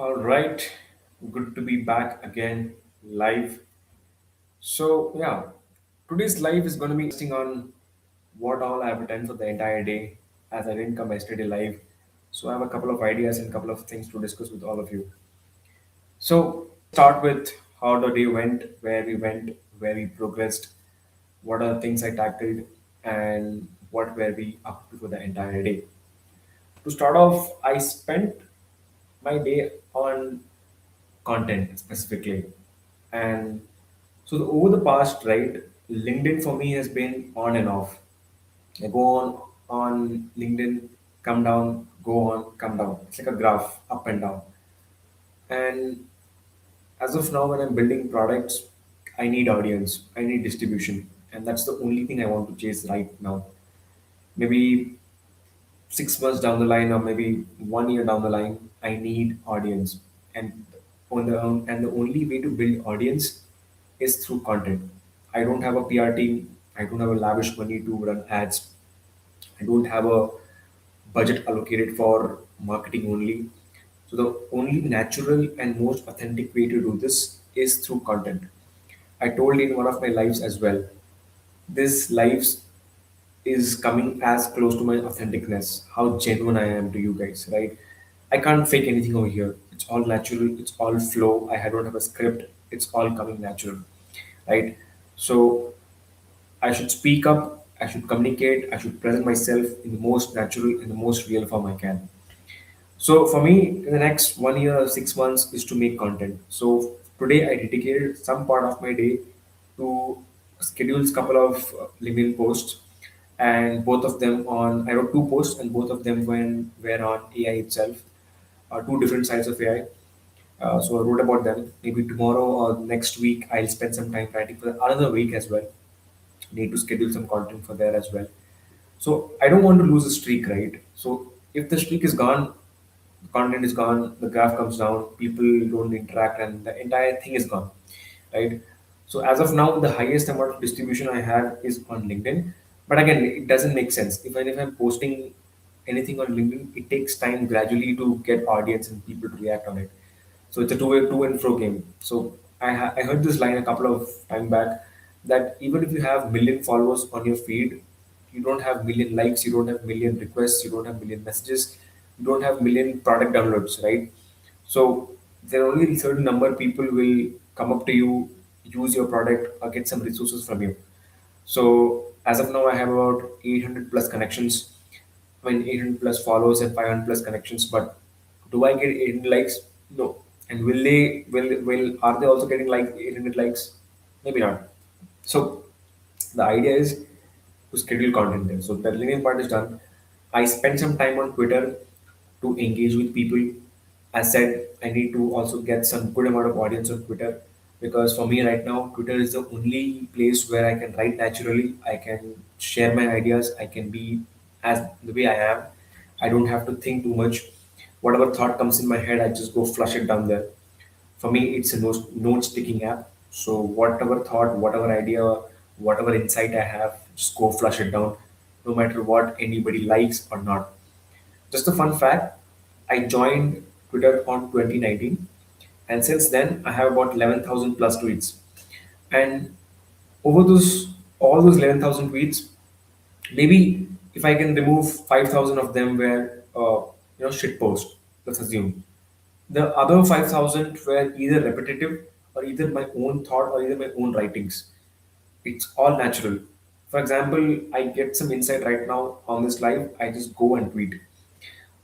All right, good to be back again live. So, today's live is going to be interesting on what all I have done for the entire day as I didn't come yesterday live. So, I have a couple of ideas and a couple of things to discuss with all of you. So, start with how the day went, where we progressed, what are the things I tackled, and what were we up to for the entire day. To start off, I spent my day on content specifically. And over the past, right, LinkedIn for me has been on and off. I go on LinkedIn, come down, go on, come down. It's like a graph, up and down. And as of now, when I'm building products, I need audience, I need distribution, and that's the only thing I want to chase right now. Maybe 6 months down the line, or maybe 1 year down the line, I need audience, and the only way to build audience is through content. I don't have a PR team. I don't have a lavish money to run ads. I don't have a budget allocated for marketing only. So the only natural and most authentic way to do this is through content. I told in one of my lives as well. This lives is coming as close to my authenticness, how genuine I am to you guys, right? I can't fake anything over here. It's all natural, it's all flow. Don't have a script, it's all coming natural, right? So I should speak up, I should communicate, I should present myself in the most natural, in the most real form I can. So for me, in the next 1 year or 6 months is to make content. So today I dedicated some part of my day to schedule a couple of LinkedIn posts, and both of them on. I wrote two posts, and both of them were on AI itself, two different sides of AI. So I wrote about them. Maybe tomorrow or next week I'll spend some time writing for another week as well. Need to schedule some content for there as well. So I don't want to lose a streak, right? So if the streak is gone, content is gone, the graph comes down, people don't interact, and the entire thing is gone, right? So as of now, the highest amount of distribution I have is on LinkedIn. But again, it doesn't make sense. Even if I'm posting anything on LinkedIn, it takes time gradually to get audience and people to react on it. So it's a two-way, to and fro game. So I heard this line a couple of time back that even if you have million followers on your feed, you don't have million likes, you don't have million requests, you don't have million messages, you don't have million product downloads, right? So there are only a certain number of people will come up to you, use your product, or get some resources from you. So as of now, I have about 800 plus connections. I mean, 800 plus followers and 500 plus connections. But do I get 800 likes? No. And will are they also getting like 800 likes? Maybe not. So the idea is to schedule content there. So the linear part is done. I spend some time on Twitter to engage with people. As said, I need to also get some good amount of audience on Twitter, because for me right now, Twitter is the only place where I can write naturally. I can share my ideas. I can be as the way I am. I don't have to think too much. Whatever thought comes in my head, I just go flush it down there. For me, it's a note taking app. So whatever thought, whatever idea, whatever insight I have, just go flush it down, no matter what anybody likes or not. Just a fun fact, I joined Twitter on 2019, and since then I have about 11,000 plus tweets. And over those all those 11,000 tweets, maybe if I can remove 5,000 of them were shit post, let's assume. The other 5,000 were either repetitive or either my own thought or either my own writings. It's all natural. For example, I get some insight right now on this live, I just go and tweet.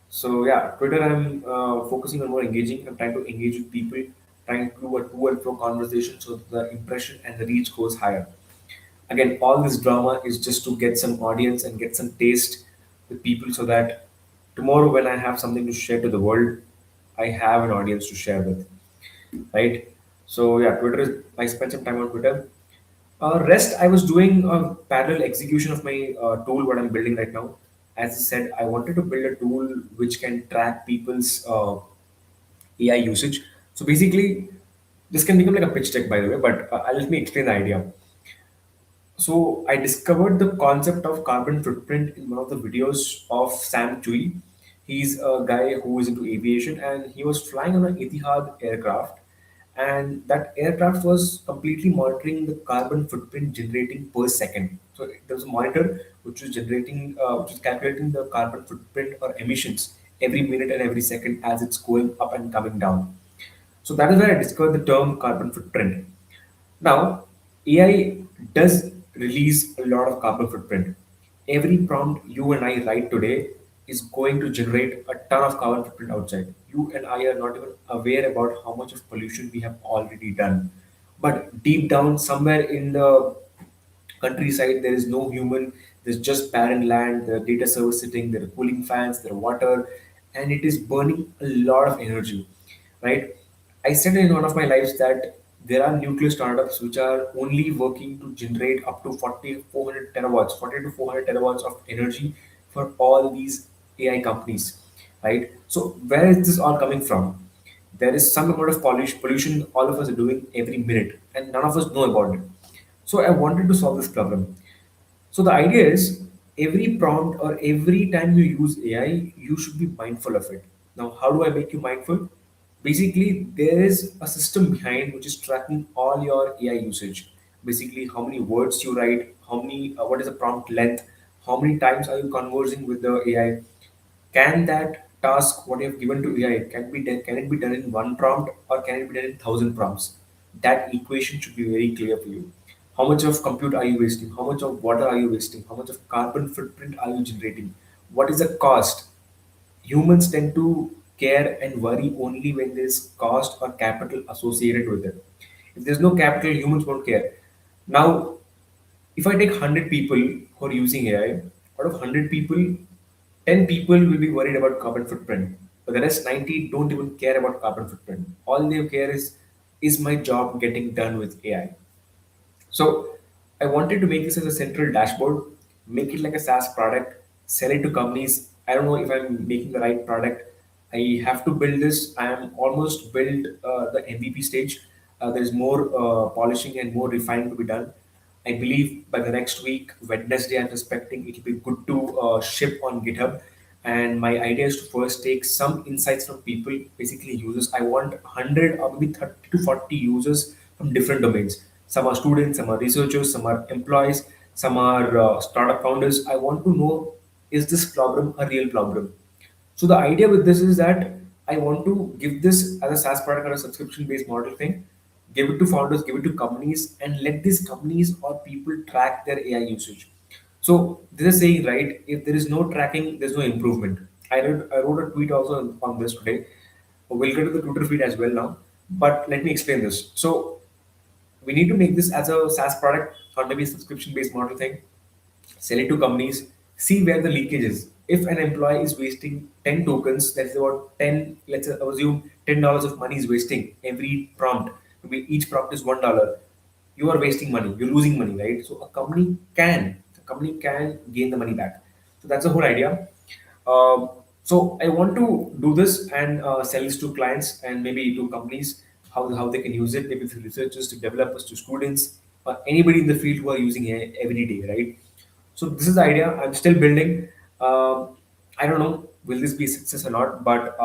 So yeah, Twitter I'm focusing on more engaging. I'm trying to engage with people, trying to do a to and fro conversation so that the impression and the reach goes higher. Again, all this drama is just to get some audience and get some taste with people so that tomorrow when I have something to share to the world, I have an audience to share with, right? So yeah, Twitter is, I spent some time on Twitter. Rest, I was doing a parallel execution of my tool, what I'm building right now. As I said, I wanted to build a tool which can track people's AI usage. So basically, this can become like a pitch deck, by the way, but let me explain the idea. So I discovered the concept of carbon footprint in one of the videos of Sam Chui. He's a guy who is into aviation, and he was flying on an Etihad aircraft, and that aircraft was completely monitoring the carbon footprint generating per second. So there was a monitor which was calculating the carbon footprint or emissions every minute and every second as it's going up and coming down. So that is where I discovered the term carbon footprint. Now, AI does release a lot of carbon footprint. Every prompt you and I write today is going to generate a ton of carbon footprint outside. You and I are not even aware about how much of pollution we have already done. But deep down, somewhere in the countryside, there is no human, there's just barren land, there are data servers sitting, there are cooling fans, there are water, and it is burning a lot of energy, right? I said in one of my lives that there are nuclear startups which are only working to generate up to 400 terawatts, 40 to 400 terawatts of energy for all these AI companies, right? So where is this all coming from? There is some amount of pollution all of us are doing every minute, and none of us know about it. So I wanted to solve this problem. So the idea is every prompt or every time you use AI, you should be mindful of it. Now, how do I make you mindful? Basically, there is a system behind which is tracking all your AI usage. Basically, how many words you write, what is the prompt length, how many times are you conversing with the AI, can that task what you have given to AI can it be done in one prompt or can it be done in thousand prompts? That equation should be very clear for you. How much of compute are you wasting? How much of water are you wasting? How much of carbon footprint are you generating? What is the cost? Humans tend to care and worry only when there's cost or capital associated with it. If there's no capital, humans won't care. Now, if I take 100 people who are using AI, out of 100 people, 10 people will be worried about carbon footprint. But the rest 90 don't even care about carbon footprint. All they care is my job getting done with AI? So I wanted to make this as a central dashboard, make it like a SaaS product, sell it to companies. I don't know if I'm making the right product. I have to build this. I am almost built the MVP stage. There is more polishing and more refining to be done. I believe by the next week, Wednesday, I'm expecting it will be good to ship on GitHub. And my idea is to first take some insights from people, basically users. I want 100 or maybe 30 to 40 users from different domains. Some are students, some are researchers, some are employees, some are startup founders. I want to know, is this problem a real problem? So the idea with this is that I want to give this as a SaaS product or a subscription-based model thing, give it to founders, give it to companies, and let these companies or people track their AI usage. So this is saying, right, if there is no tracking, there's no improvement. I wrote a tweet also on this today. We'll get to the Twitter feed as well now. But let me explain this. So we need to make this as a SaaS product or maybe a subscription-based model thing, sell it to companies, see where the leakage is. If an employee is wasting 10 tokens, that's about 10, let's assume $10 of money is wasting every prompt. Maybe each prompt is $1. You are wasting money, you're losing money, right? So a company can gain the money back. So that's the whole idea. So I want to do this and sell this to clients and maybe to companies how they can use it, maybe to researchers, to developers, to students, or anybody in the field who are using it every day, right? So this is the idea. I'm still building. I don't know will this be a success or not, but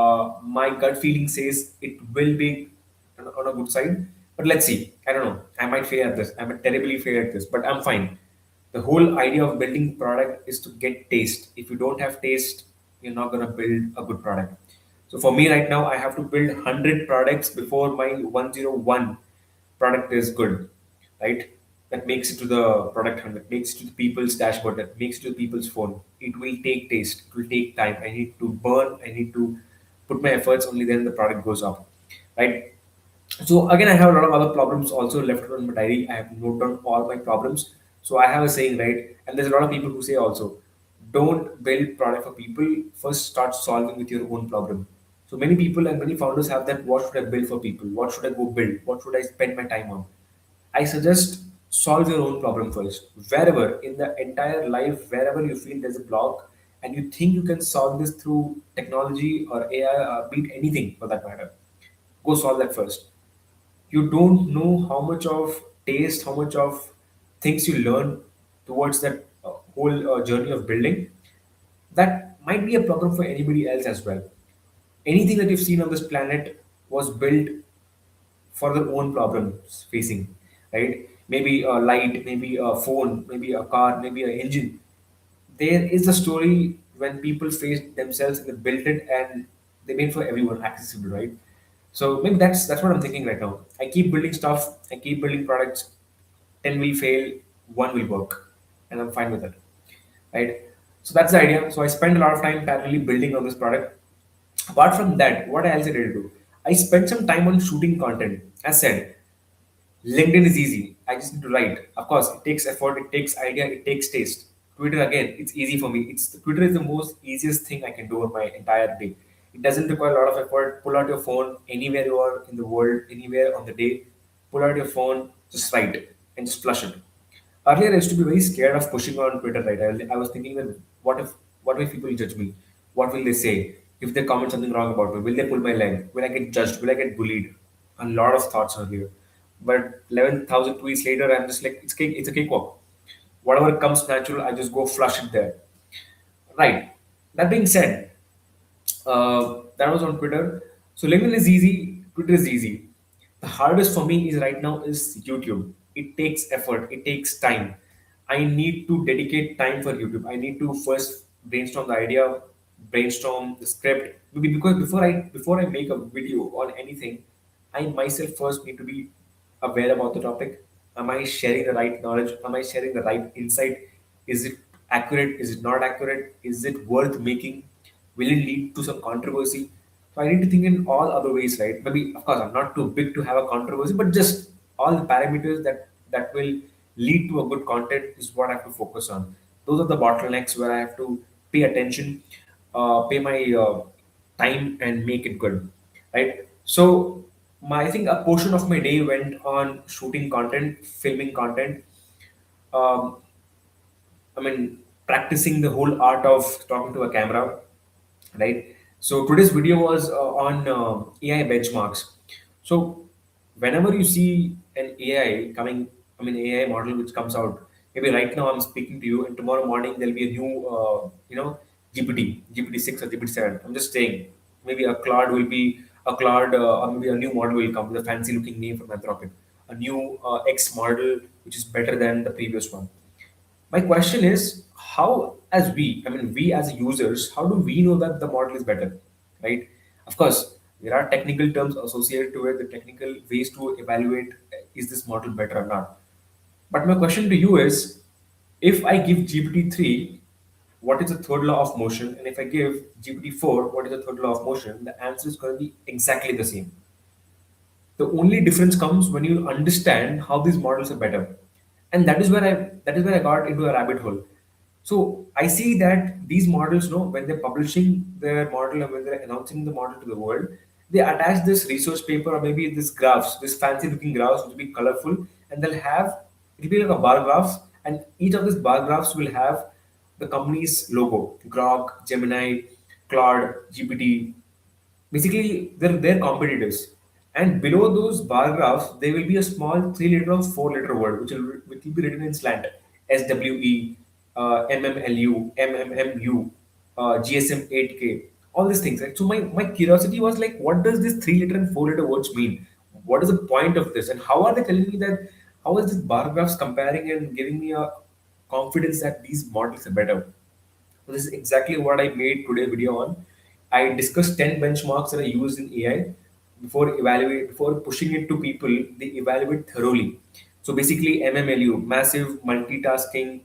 my gut feeling says it will be on a good side. But let's see. I don't know. I might fail at this. I might terribly fail at this, but I'm fine. The whole idea of building product is to get taste. If you don't have taste, you're not gonna build a good product. So for me right now, I have to build 100 products before my 101 product is good, right? That makes it to the product 100, makes it to the people's dashboard, that makes it to the people's phone. It will take taste, it will take time. I need to burn, I need to put my efforts, only then the product goes up, right? So again, I have a lot of other problems also left on my diary. I have noted down all my problems. So I have a saying, right? And there's a lot of people who say also, don't build product for people. First, start solving with your own problem. So many people and many founders have that. What should I build for people? What should I go build? What should I spend my time on? I suggest solve your own problem first. Wherever in the entire life, wherever you feel there's a block and you think you can solve this through technology or AI or beat anything for that matter, go solve that first. You don't know how much of taste, how much of things you learn towards that whole journey of building. That might be a problem for anybody else as well. Anything that you've seen on this planet was built for their own problems facing, right? Maybe a light, maybe a phone, maybe a car, maybe an engine. There is a story when people faced themselves and they built it and they made for everyone accessible, right? So maybe that's what I'm thinking right now. I keep building stuff, I keep building products. 10 will fail, one will work, and I'm fine with it, right? So that's the idea. So I spend a lot of time parallelly building on this product. Apart from that, what else did I do? I spent some time on shooting content. As said, LinkedIn is easy. I just need to write. Of course, it takes effort, it takes idea, it takes taste. Twitter again, it's easy for me. It's Twitter is the most easiest thing I can do on my entire day. It doesn't require a lot of effort. Pull out your phone anywhere you are in the world, anywhere on the day. Pull out your phone, just write it and just flush it. Earlier, I used to be very scared of pushing on Twitter. Right, I was thinking that what if people judge me? What will they say if they comment something wrong about me? Will they pull my leg? Will I get judged? Will I get bullied? A lot of thoughts earlier, but 11,000 tweets later, I'm just like it's a cakewalk. Whatever comes natural, I just go flush it there. Right. That being said, that was on Twitter. So LinkedIn is easy, Twitter is easy. The hardest for me is right now is YouTube. It takes effort, it takes time. I need to dedicate time for YouTube. I need to first brainstorm the idea, brainstorm the script. Because before I make a video on anything, I myself first need to be aware about the topic. Am I sharing the right knowledge? Am I sharing the right insight? Is it accurate? Is it not accurate? Is it worth making? Will it lead to some controversy? So I need to think in all other ways, right? Maybe of course I'm not too big to have a controversy, but just all the parameters that will lead to a good content is what I have to focus on. Those are the bottlenecks where I have to pay attention, pay my time, and make it good, right? So my I think a portion of my day went on shooting content, filming content. Um, I mean, practicing the whole art of talking to a camera, right? So today's video was on AI benchmarks. So whenever you see an AI coming, I mean AI model which comes out, maybe right now I'm speaking to you, and tomorrow morning there'll be a new, GPT 6 or GPT 7. I'm just saying, maybe a Claude will be a Claude, or maybe a new model will come with a fancy looking name from Anthropic, a new X model which is better than the previous one. My question is, how, as we, I mean, we as users, how do we know that the model is better, right? Of course, there are technical terms associated to it, the technical ways to evaluate is this model better or not. But my question to you is, if I give GPT-3, what is the third law of motion? And if I give GPT-4, what is the third law of motion? The answer is going to be exactly the same. The only difference comes when you understand how these models are better, and that is where I got into a rabbit hole. So I see that these models, when they're publishing their model and when they're announcing the model to the world, they attach this research paper or maybe this graphs, this fancy looking graphs, which will be colorful, and it'll be like a bar graph, and each of these bar graphs will have the company's logo, Grok, Gemini, Claude, GPT. Basically, they're competitors. And below those bar graphs, there will be a small 3 letter or 4 letter word which will be written in slant: SWE, MMLU, MMMU, GSM 8K, all these things. Right? So my curiosity was like, what does this 3 letter and 4 letter words mean? What is the point of this? And how are they telling me that? How is this bar graphs comparing and giving me a confidence that these models are better? So this is exactly what I made today video on. I discussed 10 benchmarks that I use in AI before pushing it to people. They evaluate thoroughly. So basically, MMLU, massive multitasking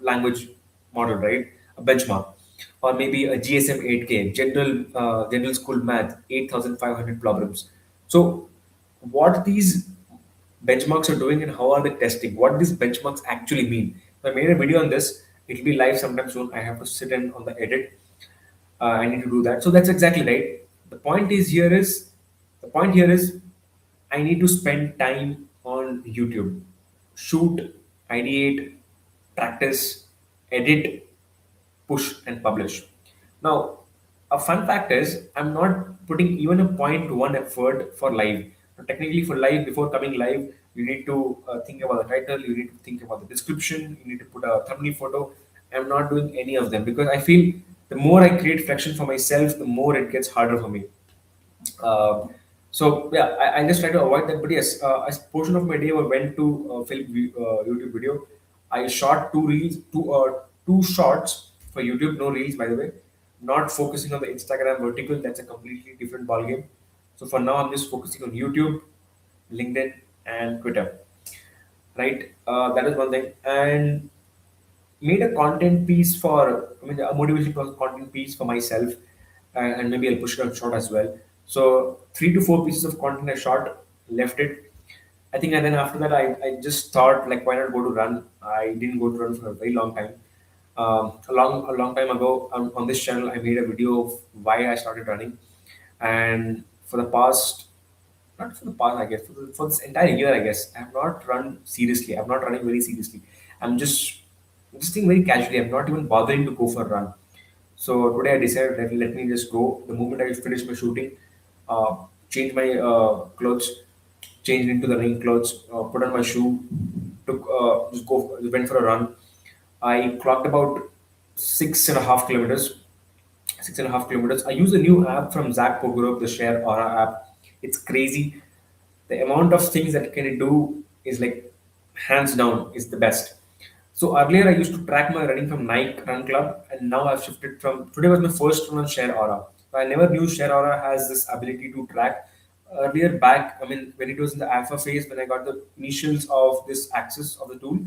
language model, right? A benchmark, or maybe a GSM 8K, general school math, 8,500 problems. So what these benchmarks are doing and how are they testing, what these benchmarks actually mean. So I made a video on this. It'll be live sometime soon. I have to sit in on the edit. I need to do that. So that's exactly right. The point here is I need to spend time on YouTube, shoot, ideate, practice, edit, push, and publish. Now, a fun fact is I'm not putting even a 0.1 effort for live. Now, technically, for live, before coming live, you need to think about the title, you need to think about the description, you need to put a thumbnail photo. I'm not doing any of them because I feel The more I create friction for myself, the more it gets harder for me. Um, so yeah, I just try to avoid that. But yes, a portion of my day I went to film YouTube video. I shot two reels, two shorts for YouTube, no reels by the way. Not focusing on the Instagram vertical. That's a completely different ballgame. So for now, I'm just focusing on YouTube, LinkedIn, and Twitter. Right, that is one thing. And made a content piece for, I mean, a motivation content piece for myself, and maybe I'll push it on short as well. So 3 to 4 pieces of content I shot, left it. I think, and then after that, I just thought like, why not go to run? I didn't go to run for a very long time. A long time ago on this channel, I made a video of why I started running, and for the past, not for the past, I guess, for this entire year, I guess, I have not run seriously. I'm not running very seriously. I'm just think very casually. I'm not even bothering to go for a run. So today I decided that let me just go. The moment I finish my shooting, uh, change my clothes, change into the rain clothes, put on my shoe, took just go went for a run. I clocked about 6.5 kilometers. 6.5 kilometers. I use a new app from Zach Pogorov, the Share Aura app. It's crazy. The amount of things that can it do is like hands down is the best. So earlier I used to track my running from Nike Run Club, and now I've shifted from today was my first run on Share Aura. So I never knew Share Aura has this ability to track. Earlier back, I mean, when it was in the alpha phase, when I got the initials of this access of the tool,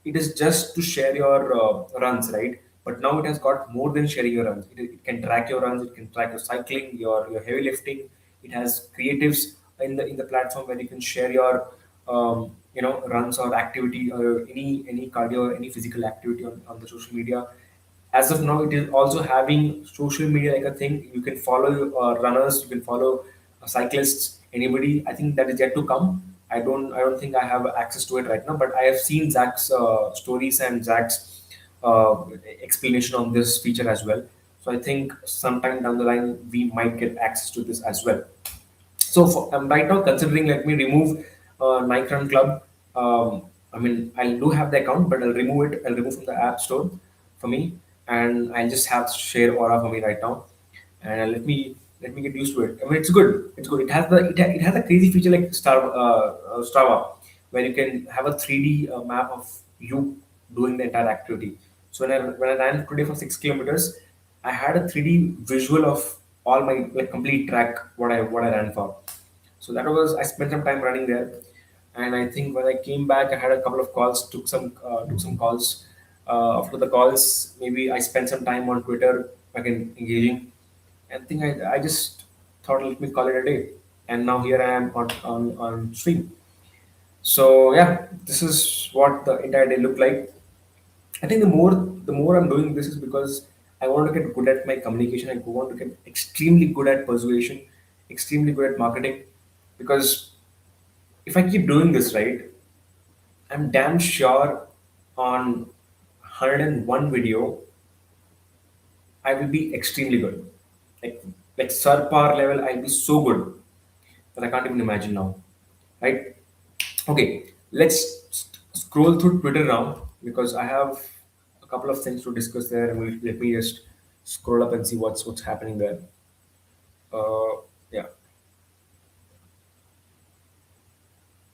it is just to share your runs, right? But now it has got more than sharing your runs. It can track your runs, it can track your cycling, your heavy lifting. It has creatives in the platform where you can share your runs or activity or any cardio or any physical activity on the social media. As of now, it is also having social media like a thing. You can follow runners, you can follow cyclists, anybody. I think that is yet to come. I don't think I have access to it right now, but I have seen Zach's stories and Zach's explanation on this feature as well. So I think sometime down the line we might get access to this as well. So I'm right now considering, let me remove Nike Run Club. I mean, I do have the account, but I'll remove it. I'll remove from the app store for me, and I'll just have Share Aura for me right now. And let me get used to it. I mean, it's good. It's good. It has a crazy feature like Strava, where you can have a 3D map of you doing the entire activity. So when I ran today for 6 kilometers, I had a 3D visual of all my like complete track what I ran for. So that was, I spent some time running there, and I think when I came back, I had a couple of calls, took some calls. After the calls, maybe I spent some time on Twitter, again engaging. And I think I just thought let me call it a day, and now here I am on stream. So yeah, this is what the entire day looked like. I think the more I'm doing this is because I want to get good at my communication. I want to get extremely good at persuasion, extremely good at marketing. Because if I keep doing this right, I'm damn sure on 101 video I will be extremely good. Like like subpar level, I'll be so good that I can't even imagine now. Right? Okay, let's scroll through Twitter now because I have a couple of things to discuss there, and let me just scroll up and see what's happening there. Yeah,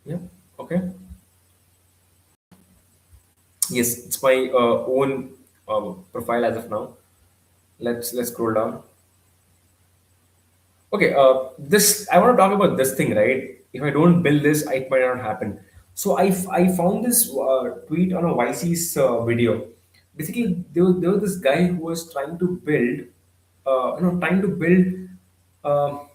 yeah, okay. Yes, it's my own profile as of now. Let's scroll down. Okay, this I want to talk about this thing, right? If I don't build this, it might not happen. So I found this tweet on a YC's video. Basically, there was this guy who was trying to build, trying to build. um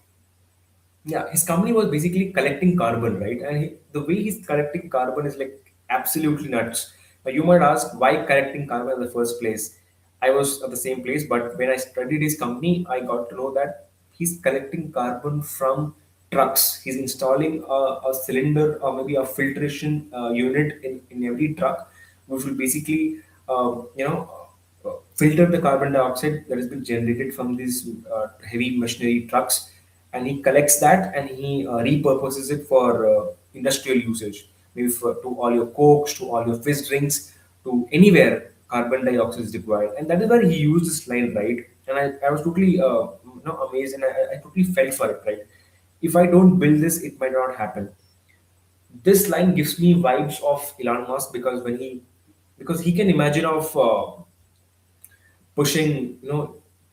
yeah, his company was basically collecting carbon, right? And the way he's collecting carbon is like absolutely nuts. Now you might ask why collecting carbon in the first place. I was at the same place, but when I studied his company, I got to know that he's collecting carbon from trucks. He's installing a cylinder or maybe a filtration unit in every truck, which will basically, filter the carbon dioxide that has been generated from these heavy machinery trucks, and he collects that and he repurposes it for industrial usage, maybe to all your cokes, to all your fizz drinks, to anywhere. carbon dioxide is required. And that is where he used this line, right? And I was totally amazed, and I totally felt for it, right? If I don't build this, it might not happen. This line gives me vibes of Elon Musk, because he can imagine of pushing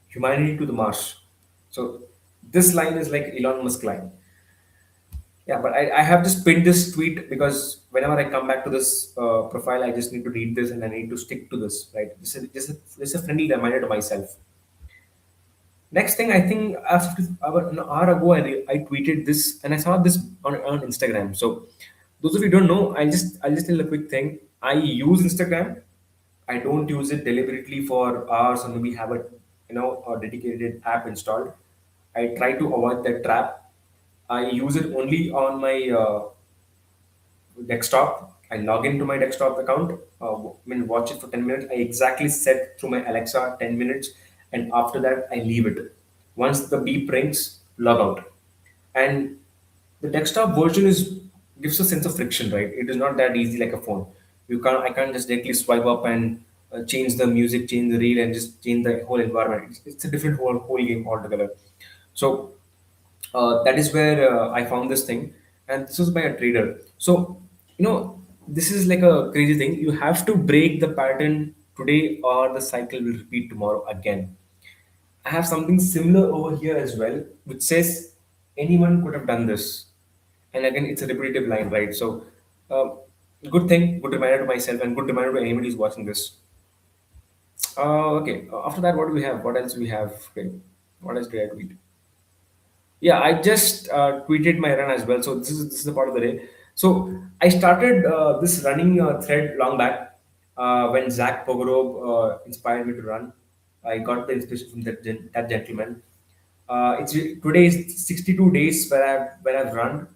humanity to the Mars. So this line is like Elon Musk line. Yeah, but I have just pinned this tweet because whenever I come back to this profile, I just need to read this and I need to stick to this, right? This is a friendly reminder to myself. Next thing, I think after an hour ago, I tweeted this and I saw this on Instagram. So those of you who don't know, I'll just tell a quick thing. I use Instagram. I don't use it deliberately for hours or maybe have a dedicated app installed. I try to avoid that trap. I use it only on my desktop. I log into my desktop account, watch it for 10 minutes. I exactly set through my Alexa 10 minutes, and after that, I leave it. Once the beep rings, log out. And the desktop version gives a sense of friction, right? It is not that easy like a phone. I can't just directly swipe up and change the music, change the reel, and just change the whole environment. It's a different whole game altogether. So that is where I found this thing, and this was by a trader. So this is like a crazy thing. You have to break the pattern today, or the cycle will repeat tomorrow again. I have something similar over here as well, which says anyone could have done this, and again, it's a repetitive line, right? So, uh, good thing, good reminder to myself, and good reminder to anybody who's watching this. Okay. After that, what do we have? What else we have? Okay. What else did I tweet? Yeah, I just tweeted my run as well. So this is a part of the day. So I started this running thread long back when Zach Pogorov inspired me to run. I got the inspiration from that gentleman. Today is 62 days where I've run,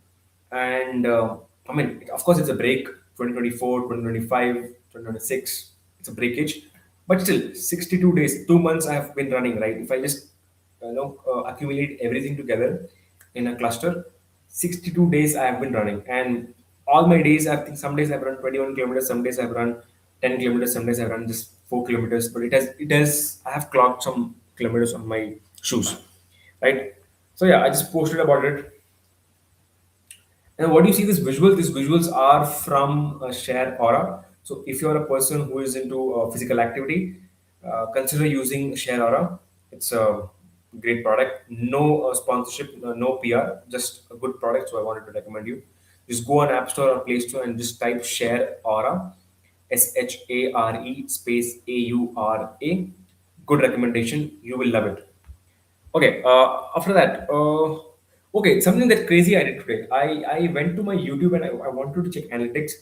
and I mean, of course, it's a break. 2024, 2025, 2026. It's a breakage, but still 62 days, 2 months I have been running. Right? If I just accumulate everything together in a cluster, 62 days I have been running, and all my days, I think some days I've run 21 kilometers, some days I've run 10 kilometers, some days I've run just 4 kilometers, but it has I have clocked some kilometers on my shoes, right? So yeah, I just posted about it. And what do you see this visual? These visuals are from Share Aura. So if you're a person who is into physical activity, consider using Share Aura. It's a great product. No sponsorship, no PR, just a good product. So I wanted to recommend you. Just go on App Store or Play Store and just type Share Aura, Share space Aura. Good recommendation. You will love it. Okay, after that, okay, something that crazy I did today. I went to my YouTube and I wanted to check analytics.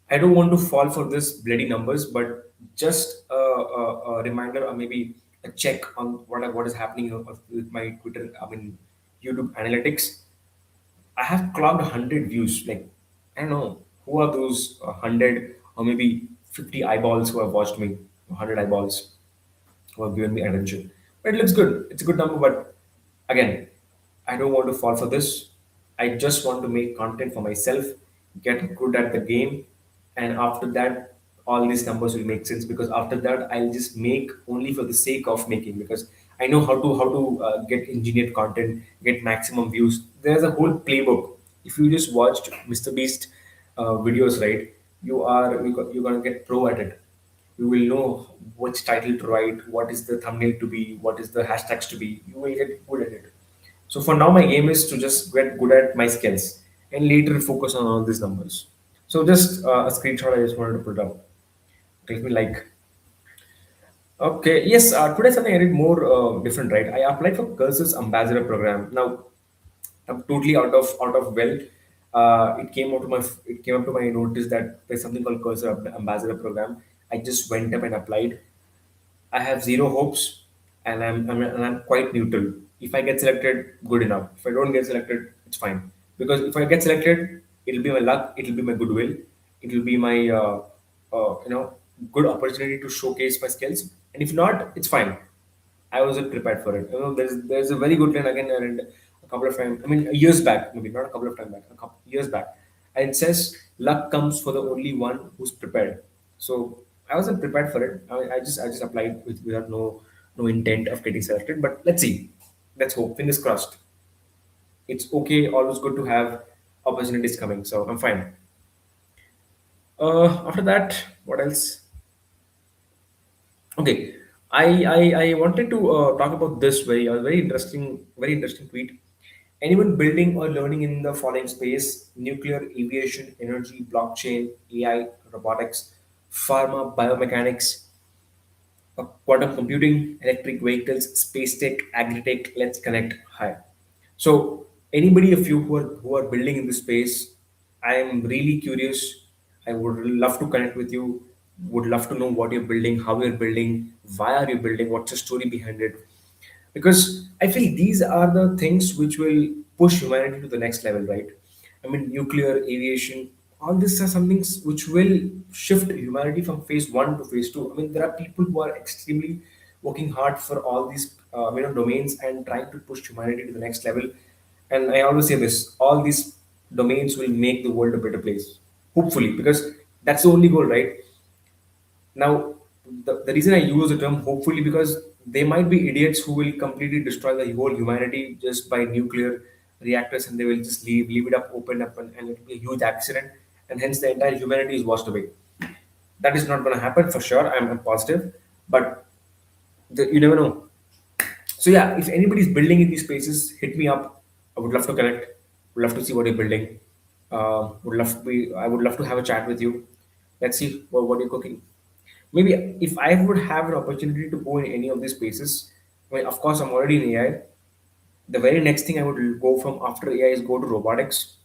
I don't want to fall for this bloody numbers, but just a reminder or maybe a check on what is happening with my Twitter. I mean, YouTube analytics. I have clocked 100 views. Like, I don't know who are those 100 or maybe 50 eyeballs who have watched me. 100 eyeballs who have given me attention. But it looks good. It's a good number, but again, I don't want to fall for this. I just want to make content for myself, get good at the game, and after that, all these numbers will make sense because after that, I'll just make only for the sake of making because I know how to get engineered content, get maximum views. There's a whole playbook. If you just watched Mr. Beast videos, right, you're gonna get pro at it. You will know which title to write, what is the thumbnail to be, what is the hashtags to be. You will get good at it. So for now, my aim is to just get good at my skills and later focus on all these numbers. So just a screenshot I just wanted to put up. Let me like. Okay, yes. Today something I did more different, right? I applied for Curses Ambassador program. Now I'm totally out of well. It came up to my notice that there's something called Cursor Ambassador program. I just went up and applied. I have zero hopes, and I'm quite neutral. If I get selected, good enough. If I don't get selected, it's fine. Because if I get selected, it'll be my luck. It'll be my goodwill. It'll be my good opportunity to showcase my skills. And if not, it's fine. I wasn't prepared for it. There's a very good line again. I read a couple of times. I mean, years back, maybe not a couple of times back, a couple years back, and it says, "Luck comes for the only one who's prepared." So I wasn't prepared for it. I just applied without no intent of getting selected. But let's see. Let's hope. Fingers crossed. It's okay. Always good to have opportunities coming. So I'm fine. After that, what else? Okay, I wanted to talk about this very interesting tweet. Anyone building or learning in the following space: nuclear, aviation, energy, blockchain, AI, robotics, pharma, biomechanics, quantum computing, electric vehicles, space tech, agri-tech. Let's connect. Hi. So, anybody of you who are building in this space, I am really curious. I would love to connect with you. Would love to know what you're building, how you're building, why are you building, what's the story behind it, because I feel these are the things which will push humanity to the next level, right? I mean, nuclear, aviation, all this are some things which will shift humanity from phase one to phase two. I mean, there are people who are extremely working hard for all these domains and trying to push humanity to the next level. And I always say this: all these domains will make the world a better place, hopefully, because that's the only goal, right? Now, the reason I use the term hopefully because they might be idiots who will completely destroy the whole humanity just by nuclear reactors, and they will just leave it up, open up, and it will be a huge accident, and hence the entire humanity is washed away. That is not going to happen for sure. I'm positive, but you never know. So yeah, if anybody's building in these spaces, hit me up. I would love to connect. Would love to see what you're building. Would love to be. I would love to have a chat with you. Let's see what you're cooking. Maybe if I would have an opportunity to go in any of these spaces, I mean, of course, I'm already in AI. The very next thing I would go from after AI is go to robotics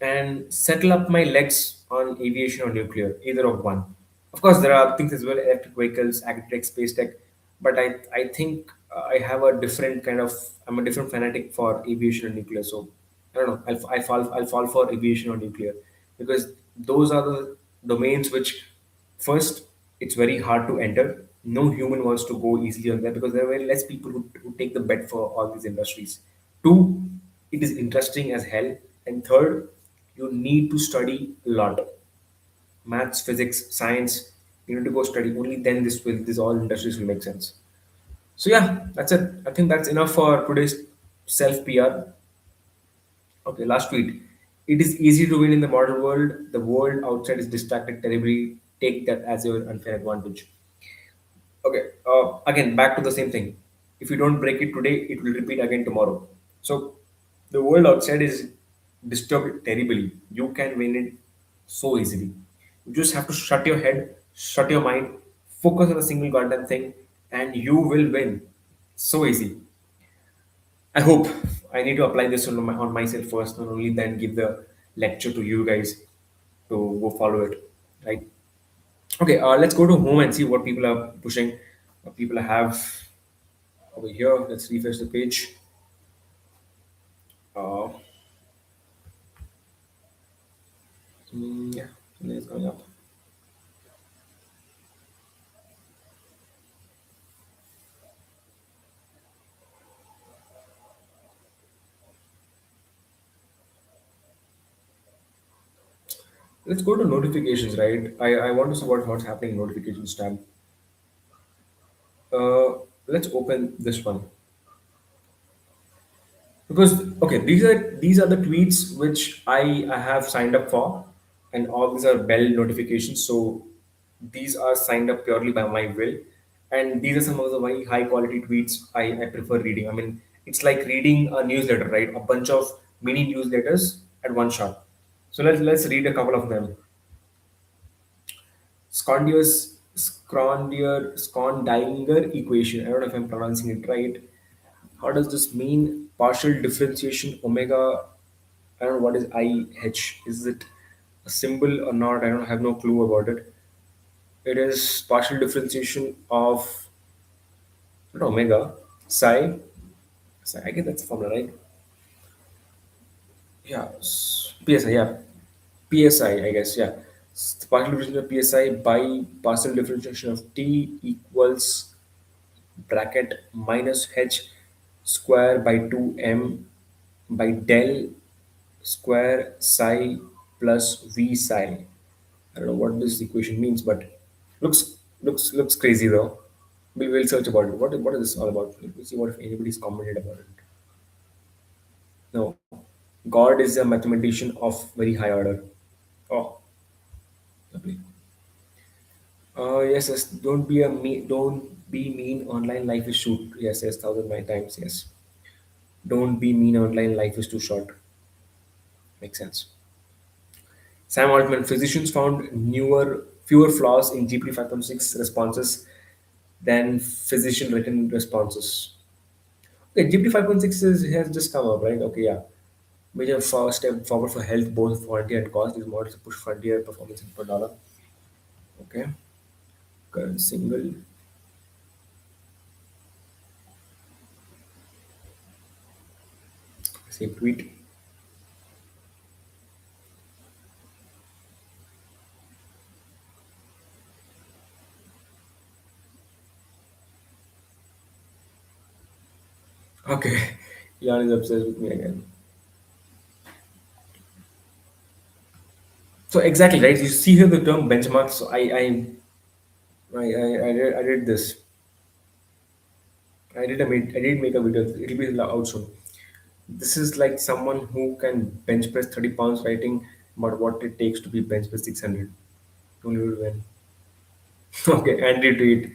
and settle up my legs on aviation or nuclear, either of one. Of course, there are things as well, electric vehicles, agri-tech, space tech, but I think I have a different kind of, I'm a different fanatic for aviation and nuclear. So I don't know, I'll fall for aviation or nuclear because those are the domains which, first, it's very hard to enter. No human wants to go easily on that because there are very less people who take the bet for all these industries. Two, it is interesting as hell. And third, you need to study a lot. Maths, physics, science. You need to go study. Only then this all industries will make sense. So yeah, that's it. I think that's enough for today's self PR. Okay, last tweet. It is easy to win in the modern world. The world outside is distracted terribly. Take that as your unfair advantage. Okay, again, back to the same thing. If you don't break it today, it will repeat again tomorrow. So, the world outside is disturbed terribly. You can win it so easily. You just have to shut your head, shut your mind, focus on a single goddamn thing, and you will win. So easy. I hope I need to apply this on myself first, and only then give the lecture to you guys to go follow it. Right? Okay, let's go to home and see what people are pushing, what people have over here. Let's refresh the page. Uh, yeah, something is going up. Let's go to notifications, right? I want to see what's happening in notifications tab. Let's open this one. Because okay, these are the tweets which I have signed up for, and all these are bell notifications. So these are signed up purely by my will, and these are some of the very high quality tweets I prefer reading. I mean, it's like reading a newsletter, right? A bunch of mini newsletters at one shot. So let's read a couple of them. Skondinger equation. I don't know if I'm pronouncing it right. How does this mean? Partial differentiation omega. I don't know what is IH. Is it a symbol or not? I don't have no clue about it. It is partial differentiation of not omega psi. Psi. I guess that's the formula, right? Yeah. PSI. Yeah. PSI. I guess. Yeah. Partial differentiation of PSI by partial differentiation of T equals bracket minus h square by 2m by del square psi plus v psi. I don't know what this equation means, but Looks crazy though. We'll search about it. What is this all about? Let me see what if anybody's commented about it. No, God is a mathematician of very high order. Oh, lovely. Yes, yes. Don't be mean. Online life is shoot. Yes, yes. Thousand my times. Yes. Don't be mean. Online life is too short. Makes sense. Sam Altman, physicians found fewer flaws in GPT 5.6 responses than physician written responses. Okay, GPT 5.6 has just come up, right? Okay, yeah. Major first step forward for health, both frontier and cost. These models push frontier performance in per dollar. Okay, current single. Same tweet. Okay, Elon is obsessed with me again. So exactly right. You see here the term benchmark. So I did this. I did make a video. It'll be out soon. This is like someone who can bench press 30 pounds writing about what it takes to be bench press 600. Don't you win. Okay, Andy Tweet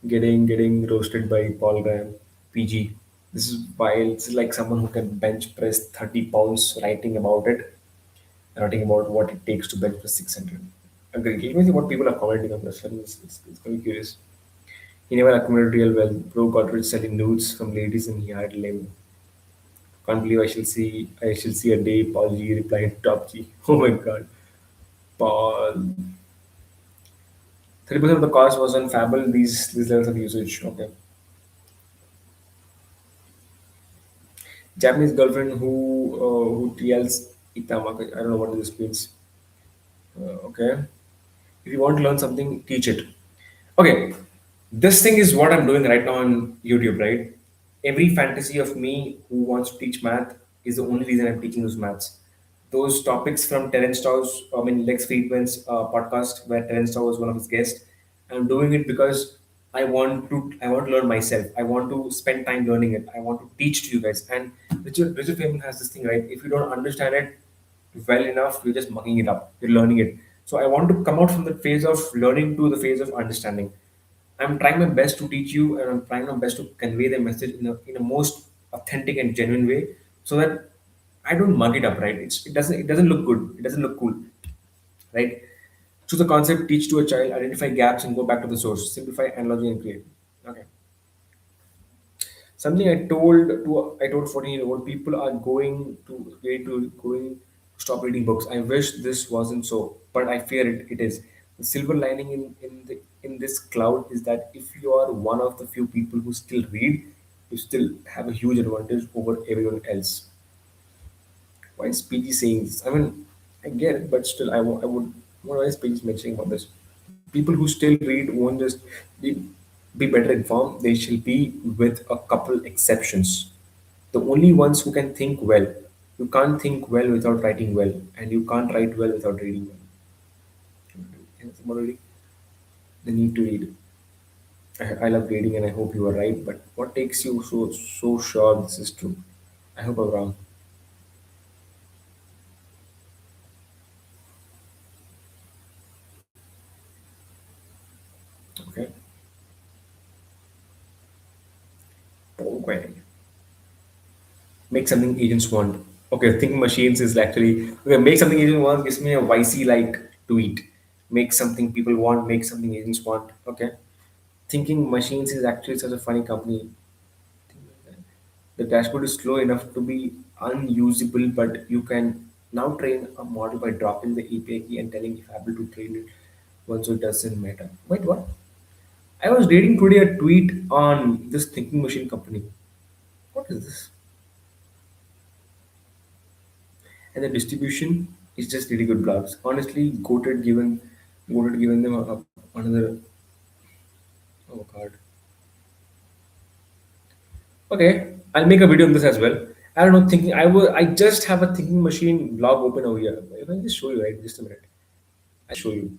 getting roasted by Paul Graham. PG. This is wild. This is like someone who can bench press 30 pounds writing about what it takes to bench press 600. Agreed. Let me see what people are commenting on this. It's going to be curious. He never accumulated real wealth. Bro got rich selling nudes from ladies and he hired lame. Can't believe I shall see a day Paul G replied top G. Oh my god. Paul. 30% of the cost was on Fable, these levels of usage. Okay. Japanese girlfriend who TLs Itamaka. I don't know what this means. Okay. If you want to learn something, teach it. Okay. This thing is what I'm doing right now on YouTube, right? Every fantasy of me who wants to teach math is the only reason I'm teaching those maths. Those topics from Terence Tow's, I mean, Lex Friedman's podcast, where Terence Tow was one of his guests. I'm doing it because I want to learn myself. I want to spend time learning it. I want to teach to you guys. And Richard Feynman has this thing, right? If you don't understand it well enough, you're just mucking it up. You're learning it. So I want to come out from the phase of learning to the phase of understanding. I'm trying my best to teach you, and I'm trying my best to convey the message in a most authentic and genuine way, so that I don't mug it up. Right? It doesn't look good. It doesn't look cool. Right? Choose the concept, teach to a child, identify gaps, and go back to the source. Simplify, analogy, and create. Okay. Something I told 14-year-old people are going to stop reading books. I wish this wasn't so, but I fear it is. The silver lining in this cloud is that if you are one of the few people who still read, you still have a huge advantage over everyone else. Why is PG saying this? I mean, I get it, but still, I would. Why is PG mentioning about this? People who still read won't just be better informed. They shall be with a couple exceptions. The only ones who can think well. You can't think well without writing well, and you can't write well without reading well. And similarly, the need to read. I love reading, and I hope you are right. But what takes you so sure this is true? I hope I'm wrong. Okay. Okay. Make something agents want. Okay, think machines is actually okay. Make something agents want gives me a YC like tweet. Make something people want. Make something agents want. Okay, thinking machines is actually such a funny company. The dashboard is slow enough to be unusable, but you can now train a model by dropping the API key and telling if able to train it once, so it doesn't matter. Wait, what? I was reading today a tweet on this thinking machine company. What is this? And the distribution is just really good blogs. Honestly, goated given them another. Oh god. Okay, I'll make a video on this as well. I don't know. Thinking I will. I just have a thinking machine blog open over here. If I just show you, right? Just a minute. I show you.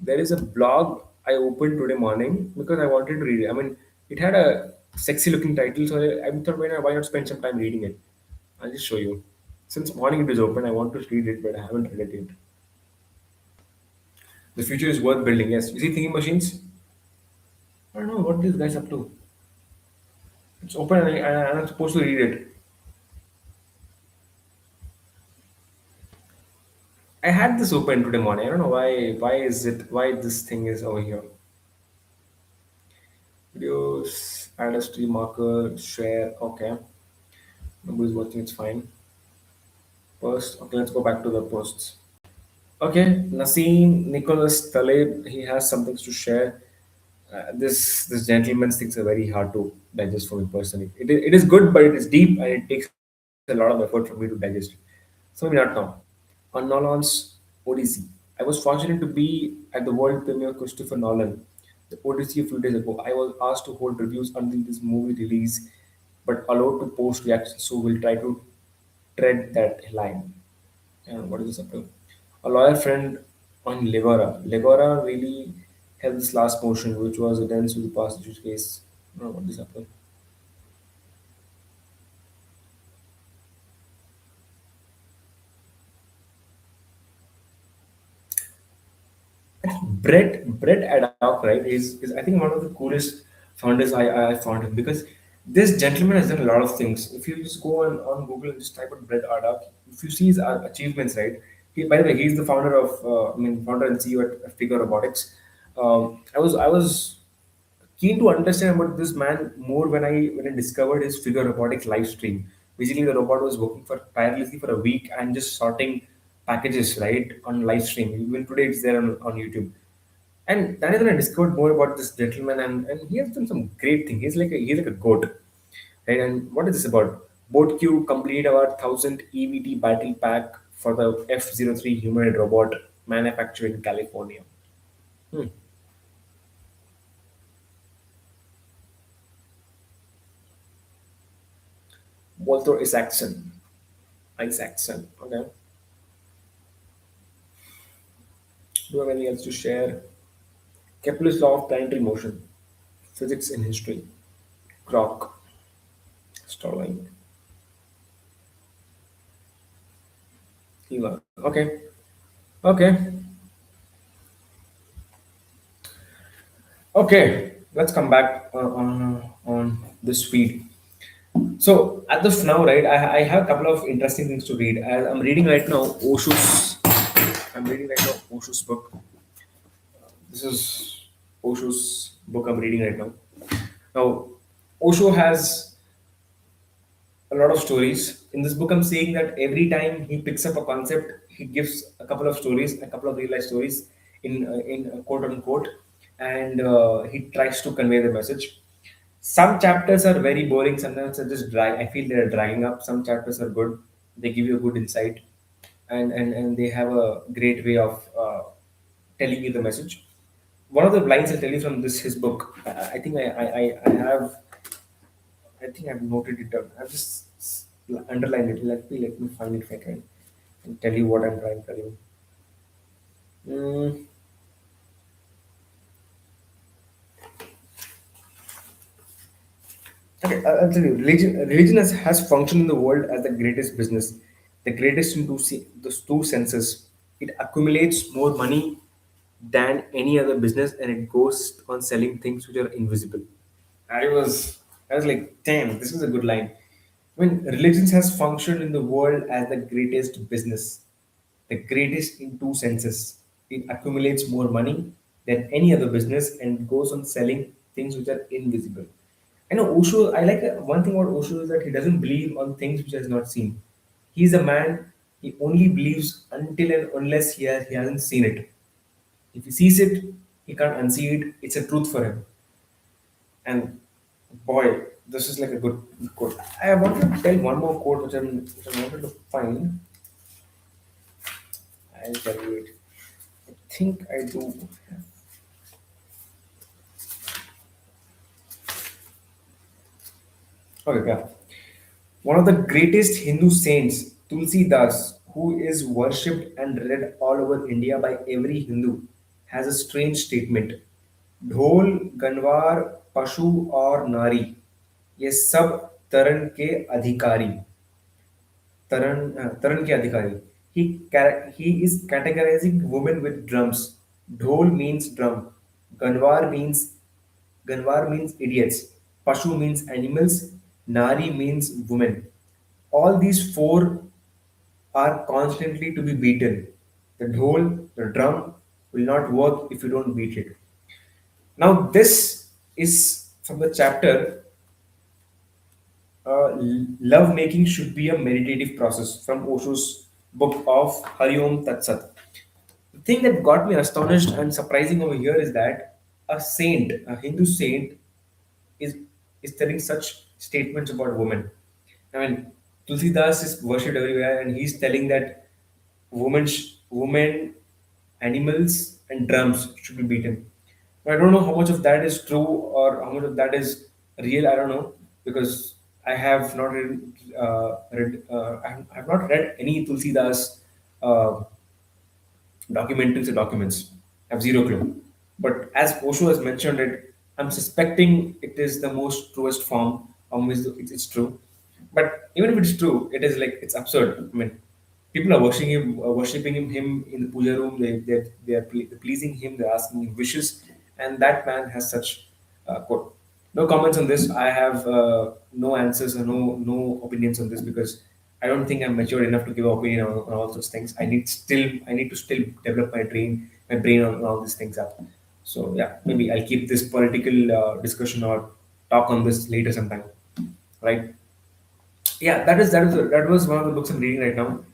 There is a blog. I opened today morning because I wanted to read it. I mean, it had a sexy looking title, so I thought, why not spend some time reading it? I'll just show you. Since morning it is open, I want to read it, but I haven't read it yet. The future is worth building. Yes, you see thinking machines. I don't know what these guys up to. It's open, and I'm supposed to read it. I had this open today morning. I don't know why. Why is it? Why this thing is over here? Videos, add a stream marker, share. Okay, nobody's watching. It's fine. Post. Okay, let's go back to the posts. Okay, Naseem Nicholas Taleb. He has some things to share. This gentleman's things are very hard to digest for me personally. It is good, but it is deep and it takes a lot of effort for me to digest it. So maybe not now. On Nolan's Odyssey. I was fortunate to be at the world premiere of Christopher Nolan, the Odyssey a few days ago. I was asked to hold reviews until this movie release, but allowed to post reactions. So we'll try to tread that line. And what is this up to? A lawyer friend on Legora. Legora really held this last motion, which was a dense with the past issue case. I don't know what is up to. Brett Addock, right, is I think one of the coolest founders I found him because this gentleman has done a lot of things. If you just go on Google and just type in Brett Addock, if you see his achievements, right? By the way, he's the founder of founder and CEO at Figure Robotics. I was keen to understand about this man more when I discovered his Figure Robotics live stream. Basically, the robot was working for tirelessly for a week and just sorting packages right on live stream. Even today, it's there on YouTube. And that is when I discovered more about this gentleman, and he has done some great thing. He's like a goat, right? And what is this about? Boat Q completed our 1000 EVT battle pack for the F-03 humanoid robot manufactured in California. Hmm. Walter Isaacson. Isaacson. Okay. Do you have anything else to share? Kepler's law of planetary motion. Physics in history. Croc. Starling. Eva. Okay. Okay. Okay. Let's come back on this feed. So at the now, right, I have a couple of interesting things to read. I'm reading right now Osho's. I'm reading right now Osho's book. This is Osho's book I'm reading right now. Now, Osho has a lot of stories. In this book, I'm saying that every time he picks up a concept, he gives a couple of stories, a couple of real life stories in quote unquote, and he tries to convey the message. Some chapters are very boring. Sometimes they just drag. I feel they're dragging up. Some chapters are good. They give you a good insight, and they have a great way of telling you the message. One of the lines I'll tell you from this his book. I think I have. I think I've noted it down. I've just underlined it. Let me find it if I can and tell you what I'm trying to tell you. Mm, okay, I'll tell you. Religion has functioned in the world as the greatest business, the greatest in those two senses. It accumulates more money than any other business, and it goes on selling things which are invisible. I was I was like, damn, this is a good line. When religions has functioned in the world as the greatest business, the greatest in two senses. It accumulates more money than any other business and goes on selling things which are invisible. I know Osho. I like one thing about Osho is that he doesn't believe on things which he has not seen. He's a man. He only believes until and unless he hasn't seen it. If he sees it, he can't unsee it. It's a truth for him. And boy, this is like a good quote. I wanted to tell one more quote which I wanted to find. I'll tell you it. I think I do. Okay, yeah. One of the greatest Hindu saints, Tulsi Das, who is worshipped and read all over India by every Hindu, has a strange statement. ढोल, गनवार, पशु और नारी, ये सब तरण के अधिकारी, तरण के अधिकारी। He is categorizing women with drums. Dhol means drum. Ganwar means Ganwar means idiots. Pashu means animals. Nari means women. All these four are constantly to be beaten. The dhol, the drum, will not work if you don't beat it. Now, this is from the chapter Love Making Should Be a Meditative Process from Osho's book of Hari Om Tat Sat. The thing that got me astonished and surprising over here is that a saint, a Hindu saint, is is telling such statements about women. I mean, Tulsidas is worshipped everywhere, and he's telling that women, animals, and drums should be beaten. I don't know how much of that is true or how much of that is real. I don't know because I have not I have not read any Tulsidas uh, documentaries or documents. I have zero clue. But as Osho has mentioned it, I'm suspecting it is the most truest form on which it's true. But even if it's true, it is like it's absurd. I mean, people are worshiping him in the puja room. They're pleasing him. They're asking him wishes, and that man has such quote. No comments on this. I have no answers or no opinions on this because I don't think I'm mature enough to give an opinion on all those things. I need to still develop my brain on all these things up. So yeah, maybe I'll keep this political discussion or talk on this later sometime. Right? Yeah, that was one of the books I'm reading right now.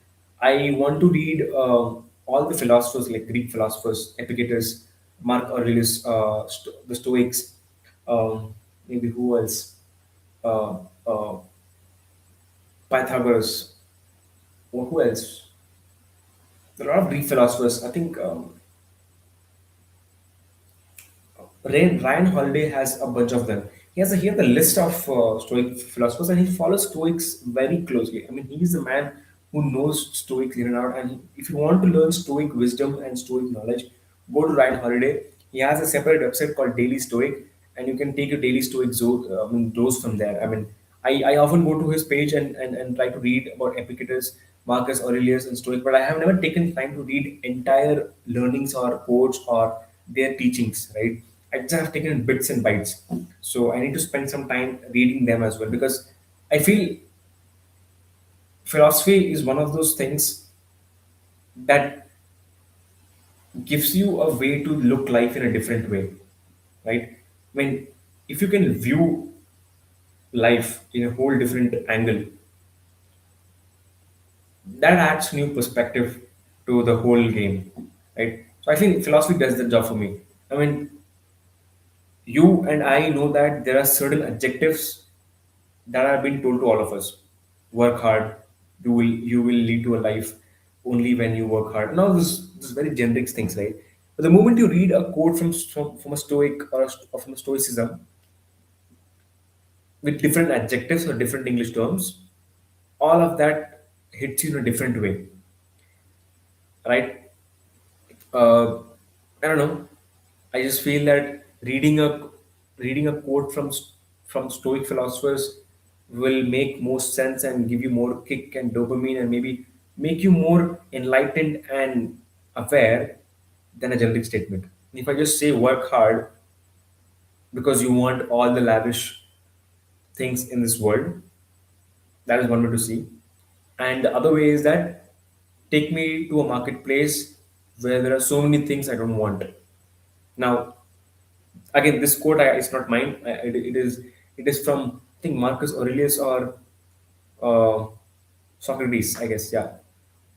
I want to read all the philosophers like Greek philosophers, Epictetus, Mark Aurelius, the Stoics, maybe who else? Uh, uh, Pythagoras, or who else? There are a lot of Greek philosophers. I think Ryan Holiday has a bunch of them. He has a list of Stoic philosophers, and he follows Stoics very closely. I mean, he's the man who knows Stoics in and out. And if you want to learn Stoic wisdom and Stoic knowledge, go to Ryan Holiday. He has a separate website called Daily Stoic, and you can take your daily Stoic dose from there. I mean, I often go to his page and try to read about Epictetus, Marcus Aurelius, and Stoic, but I have never taken time to read entire learnings or quotes or their teachings, right? I just have taken bits and bytes. So I need to spend some time reading them as well because I feel philosophy is one of those things that gives you a way to look life in a different way, right? I mean, if you can view life in a whole different angle, that adds new perspective to the whole game, right? So I think philosophy does the job for me. I mean, you and I know that there are certain adjectives that are being told to all of us. Work hard. You will lead to a life only when you work hard. Now this very generic things, right? But the moment you read a quote from a Stoic or from a Stoicism with different adjectives or different English terms, all of that hits you in a different way, right? uh, I don't know. I just feel that reading a quote from Stoic philosophers will make more sense and give you more kick and dopamine and maybe make you more enlightened and aware than a generic statement. If I just say work hard because you want all the lavish things in this world, that is one way to see. And the other way is that take me to a marketplace where there are so many things I don't want. Now, again, this quote is not mine. It is from I think Marcus Aurelius or uh, Socrates, I guess. Yeah,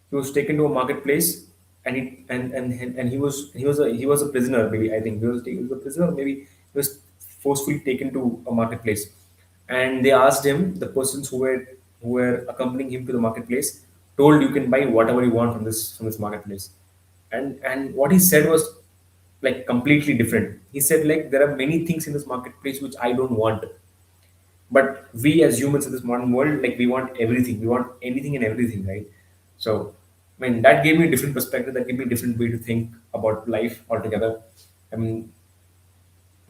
he was taken to a marketplace, and he was a prisoner. Maybe I think he was a prisoner. Maybe he was forcefully taken to a marketplace, and they asked him, the persons who were accompanying him to the marketplace, told you can buy whatever you want from this marketplace, and what he said was like completely different. He said like there are many things in this marketplace which I don't want, but we as humans in this modern world, like we want everything, we want anything and everything, right? So I mean that gave me a different perspective, that gave me a different way to think about life altogether. I mean,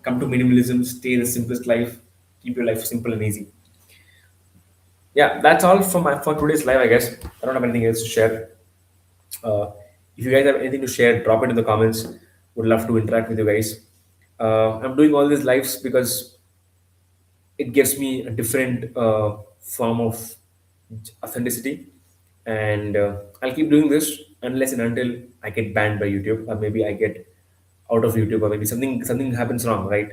come to minimalism, stay the simplest life, keep your life simple and easy. Yeah, that's all for today's live. I guess I don't have anything else to share. Uh, if you guys have anything to share, drop it in the comments. Would love to interact with you guys. I'm doing all these lives because it gives me a different form of authenticity, and I'll keep doing this unless and until I get banned by YouTube, or maybe I get out of YouTube, or maybe something happens wrong, right?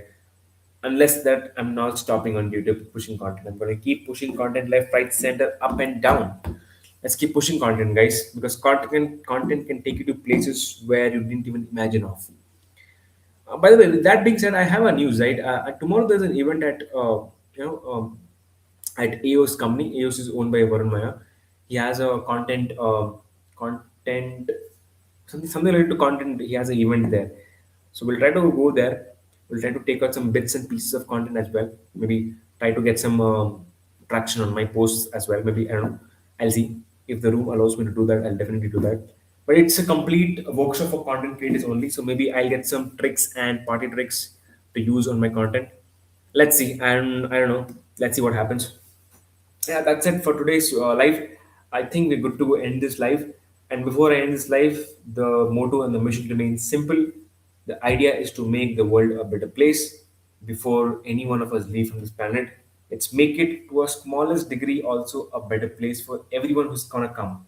Unless that, I'm not stopping on YouTube pushing content. I'm going to keep pushing content left, right, center, up and down. Let's keep pushing content, guys, because content can take you to places where you didn't even imagine of. By the way, with that being said, I have a news, right? Tomorrow there's an event at you know at AOS company. AOS is owned by Varun Maya. He has a content something related to content. He has an event there, so we'll try to go there. We'll try to take out some bits and pieces of content as well. Maybe try to get some traction on my posts as well. Maybe I don't know. I'll see if the room allows me to do that. I'll definitely do that. But it's a complete workshop for content creators only. So maybe I'll get some tricks and party tricks to use on my content. Let's see. I don't know. Let's see what happens. Yeah, that's it for today's live. I think we're good to end this live. And before I end this live, the motto and the mission remains simple. The idea is to make the world a better place before any one of us leave from this planet. Let's make it to a smallest degree also a better place for everyone who's gonna come.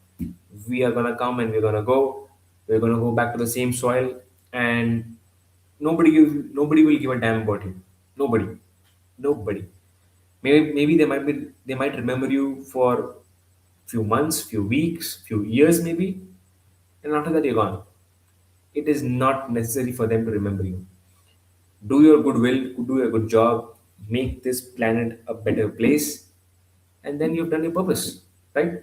We are gonna come and we're gonna go. We're gonna go back to the same soil, and nobody will give a damn about you. Nobody. Nobody. Maybe they might remember you for few months, few weeks, few years maybe, and after that you're gone. It is not necessary for them to remember you. Do your goodwill, do your good job, make this planet a better place, and then you've done your purpose, right?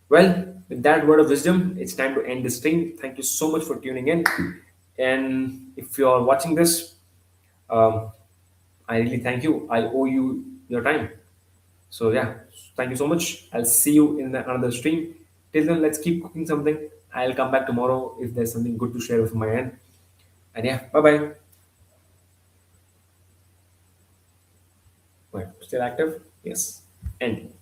Well, with that word of wisdom, it's time to end this stream. Thank you so much for tuning in. And if you're watching this, um, I really thank you. I owe you your time. So yeah, thank you so much. I'll see you in another stream. Till then, let's keep cooking something. I'll come back tomorrow if there's something good to share with my end. And yeah, bye bye. Wait, still active? Yes. End.